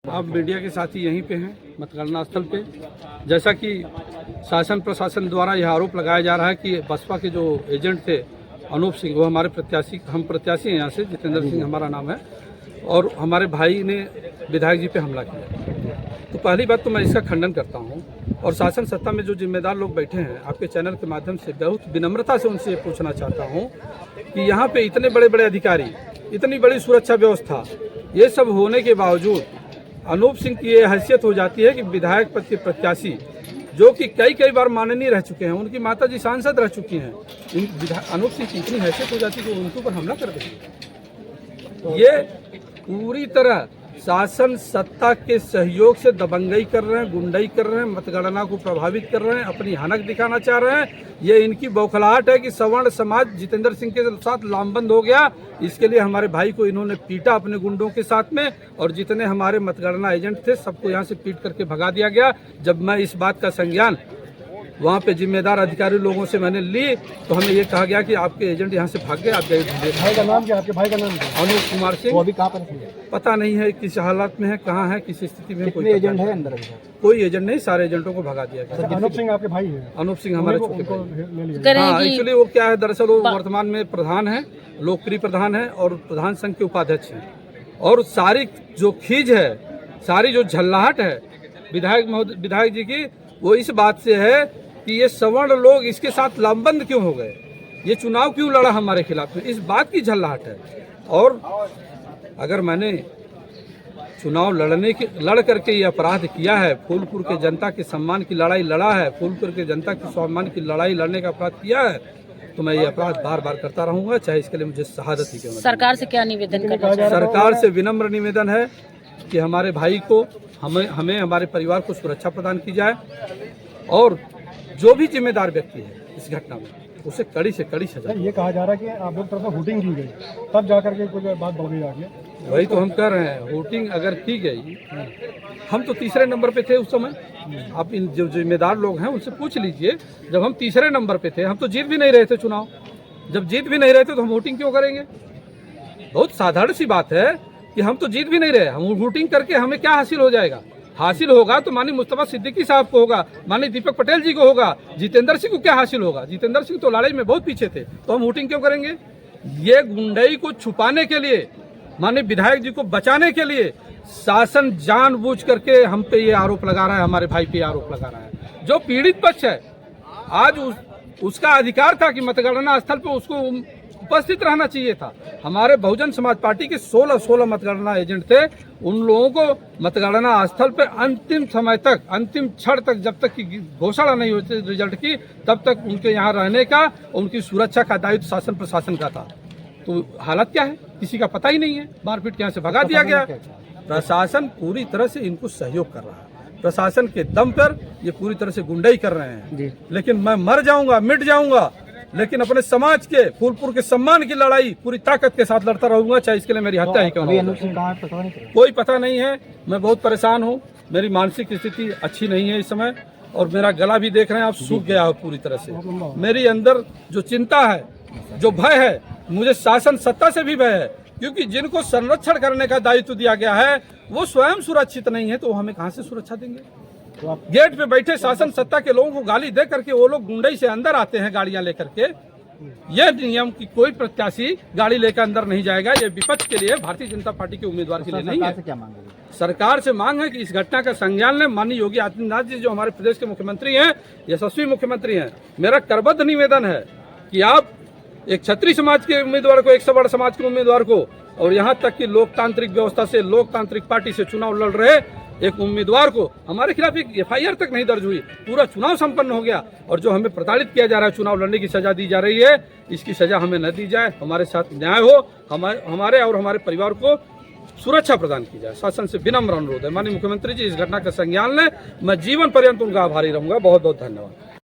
आप मीडिया के साथी यहीं पे हैं मतगणना स्थल पे। जैसा कि शासन प्रशासन द्वारा यह आरोप लगाया जा रहा है कि बसपा के जो एजेंट थे अनूप सिंह, वो हमारे प्रत्याशी, हम प्रत्याशी हैं यहाँ से, जितेंद्र सिंह हमारा नाम है, और हमारे भाई ने विधायक जी पे हमला किया। तो पहली बात तो मैं इसका खंडन करता हूँ, और शासन सत्ता में जो जिम्मेदार लोग बैठे हैं, आपके चैनल के माध्यम से बहुत विनम्रता से उनसे ये पूछना चाहता हूँ कि यहाँ पे इतने बड़े बड़े अधिकारी, इतनी बड़ी सुरक्षा व्यवस्था, ये सब होने के बावजूद अनूप सिंह की ये हैसियत हो जाती है कि विधायक पद के प्रत्याशी जो कि कई बार माननीय रह चुके हैं, उनकी माता जी सांसद रह चुकी हैं, अनूप सिंह की इतनी हैसियत हो जाती है कि उनके ऊपर हमला कर देंगे। ये पूरी तरह शासन सत्ता के सहयोग से दबंगई कर रहे हैं, गुंडाई कर रहे हैं, मतगणना को प्रभावित कर रहे हैं, अपनी हनक दिखाना चाह रहे हैं। ये इनकी बौखलाहट है कि सवर्ण समाज जितेंद्र सिंह के साथ लामबंद हो गया। इसके लिए हमारे भाई को इन्होंने पीटा अपने गुंडों के साथ में, और जितने हमारे मतगणना एजेंट थे सबको यहाँ से पीट करके भगा दिया गया। जब मैं इस बात का संज्ञान वहाँ पे जिम्मेदार अधिकारी लोगों से मैंने ली, तो हमें ये कहा गया कि आपके एजेंट यहाँ से भाग गए, आप जाइए। भाई का नाम क्या? आपके भाई का नाम क्या? अनूप कुमार सिंह। वो अभी कहाँ पर है? पता नहीं है किस हालत में है, कहाँ है, किस स्थिति में। कोई एजेंट है अंदर? कोई एजेंट नहीं, सारे एजेंटों को भगा दिया गया। अनूप सिंह आपके भाई है? अनूप सिंह हमारे छोटे भाई। हाँ, एक्चुअली वो क्या है, दरअसल वो वर्तमान में प्रधान है, लोकप्रिय प्रधान है, और प्रधान संघ के उपाध्यक्ष हैं। और सारी जो खींच है, सारी जो झल्लाहट है विधायक जी की, वो इस बात से है कि ये सवर्ण लोग इसके साथ लामबंद क्यों हो गए, ये चुनाव क्यों लड़ा हमारे खिलाफ, में इस बात की झल्लाहट है। और अगर मैंने चुनाव लड़ करके ये अपराध किया है, फूलपुर के जनता के सम्मान की लड़ाई लड़ा है, फूलपुर के जनता के सम्मान की लड़ाई लड़ने का अपराध किया है, तो मैं ये अपराध बार बार करता रहूंगा, चाहे इसके लिए मुझे शहादत ही क्यों न। सरकार से क्या निवेदन करना चाहिए? सरकार से विनम्र निवेदन है कि हमारे भाई को, हमें हमारे परिवार को सुरक्षा प्रदान की जाए, और जो भी जिम्मेदार व्यक्ति है इस घटना में उसे कड़ी से कड़ी सजा। ये कहा जा रहा है कि आप लोग तरफ वोटिंग की गई, तब जाकर के कुछ बात बढ़ गई आगे। वही तो हम कह रहे हैं, वोटिंग अगर की गई, हम तो तीसरे नंबर पे थे उस समय। आप इन जो जिम्मेदार लोग हैं उनसे पूछ लीजिए, जब हम तीसरे नंबर पे थे, हम तो जीत भी नहीं रहे थे चुनाव। जब जीत भी नहीं रहे थे तो हम वोटिंग क्यों करेंगे? बहुत साधारण सी बात है कि हम तो जीत भी नहीं रहे, हम वोटिंग करके हमें क्या हासिल हो जाएगा? हासिल होगा तो माननीय मुस्तफा सिद्दीकी साहब को होगा, माननीय दीपक पटेल जी को होगा, जितेंद्र सिंह को क्या हासिल होगा? जितेंद्र सिंह तो लड़ाई में बहुत पीछे थे, तो हम वोटिंग क्यों करेंगे? ये गुंडाई को छुपाने के लिए, माननीय विधायक जी को बचाने के लिए शासन जानबूझ करके हम पे ये आरोप लगा रहा है, हमारे भाई पे आरोप लगा रहा है। जो पीड़ित पक्ष है, आज उसका अधिकार था कि मतगणना स्थल पे उसको उपस्थित रहना चाहिए था। हमारे बहुजन समाज पार्टी के 16 मतगणना एजेंट थे, उन लोगों को मतगणना स्थल पर अंतिम समय तक, अंतिम क्षण तक, जब तक की घोषणा नहीं होती रिजल्ट की, तब तक उनके यहाँ रहने का, उनकी सुरक्षा का दायित्व शासन प्रशासन का था। तो हालत क्या है किसी का पता ही नहीं है, मारपीट के यहाँ से भगा दिया गया। प्रशासन पूरी तरह से इनको सहयोग कर रहा है, प्रशासन के दम पर ये पूरी तरह से गुंडाई कर रहे हैं। लेकिन मैं मर जाऊंगा, मिट जाऊंगा, लेकिन अपने समाज के, फूलपुर के सम्मान की लड़ाई पूरी ताकत के साथ लड़ता रहूंगा, चाहे इसके लिए मेरी हत्या ही क्यों न हो। कोई पता नहीं है, मैं बहुत परेशान हूँ, मेरी मानसिक स्थिति अच्छी नहीं है इस समय, और मेरा गला भी देख रहे हैं आप, सूख गया है पूरी तरह से। मेरी अंदर जो चिंता है, जो भय है, मुझे शासन सत्ता से भी भय है, क्योंकि जिनको संरक्षण करने का दायित्व दिया गया है वो स्वयं सुरक्षित नहीं है, तो हमें कहाँ से सुरक्षा देंगे? गेट पे बैठे शासन सत्ता के लोगों को गाली दे करके वो लोग गुंडई से अंदर आते हैं गाड़ियां लेकर के। ये नियम की कोई प्रत्याशी गाड़ी लेकर अंदर नहीं जाएगा, ये विपक्ष के लिए, भारतीय जनता पार्टी के उम्मीदवार के लिए नहीं है। क्या मांग है? सरकार से मांग है कि इस घटना का संज्ञान लें। माननीय योगी आदित्यनाथ जी जो हमारे प्रदेश के मुख्यमंत्री हैं, यशस्वी मुख्यमंत्री हैं, मेरा करबद्ध निवेदन है कि आप एक क्षत्रिय समाज के उम्मीदवार को, एक सवर्ण समाज के उम्मीदवार को, और यहाँ तक कि लोकतांत्रिक व्यवस्था से, लोकतांत्रिक पार्टी से चुनाव लड़ रहे एक उम्मीदवार को, हमारे खिलाफ एक FIR तक नहीं दर्ज हुई, पूरा चुनाव संपन्न हो गया, और जो हमें प्रताड़ित किया जा रहा है, चुनाव लड़ने की सजा दी जा रही है, इसकी सजा हमें न दी जाए, हमारे साथ न्याय हो, हमारे और हमारे परिवार को सुरक्षा प्रदान की जाए। शासन से विनम्र अनुरोध है, माननीय मुख्यमंत्री जी इस घटना का संज्ञान लें। मैं जीवन पर्यंत उनका आभारी रहूंगा। बहुत बहुत धन्यवाद।